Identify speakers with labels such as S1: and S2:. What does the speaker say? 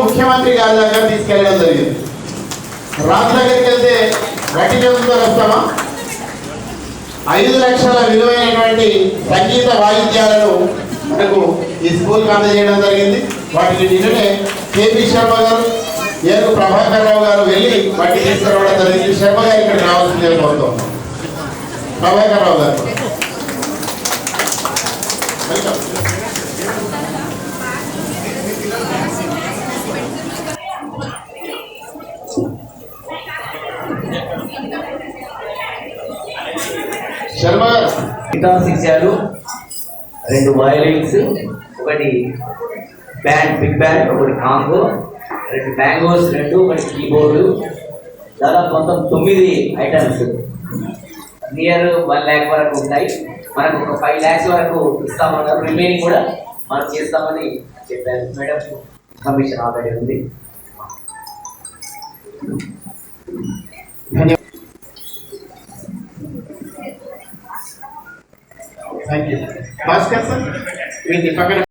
S1: ముఖ్యమంత్రి గారి దగ్గర తీసుకెళ్ళడం జరిగింది. రాజు దగ్గరికి వెళ్తే గట్టి చేతులతో వస్తామా? 5 లక్షల విలువైనటువంటి సంగీత వాయిద్యాలను మనకు ఈ స్కూల్కి అందజేయడం జరిగింది. వాటికి నిన్ననే కేపీ శర్మ గారు, ఏనుగు ప్రభాకర్ రావు గారు వెళ్ళి వాటిని తీసుకురావడం జరిగింది. శర్మ గారు ఇక్కడ రావాల్సింది కోరుతాం. ప్రభాకర్ రావు గారు వెల్కమ్. శర్మ గారు
S2: గిటార్స్ ఇచ్చారు, 2 వయలిన్స్, ఒకటి బ్యాండ్, బిగ్ బ్యాండ్, ఒకటి కాంగో, 2 మ్యాంగోస్, 2, ఒకటి కీబోర్డు, దాదాపు మొత్తం 9 ఐటమ్స్. నియర్ 1 lakh వరకు ఉంటాయి. మనకు ఒక 5 lakhs వరకు ఇస్తామన్నారు. రిమైనింగ్ కూడా మనం చేస్తామని చెప్పారు మేడం. కమిషన్ ఆల్రెడీ ఉంది.
S1: Thank you. భాస్కర్ సార్ వీటిని పక్కన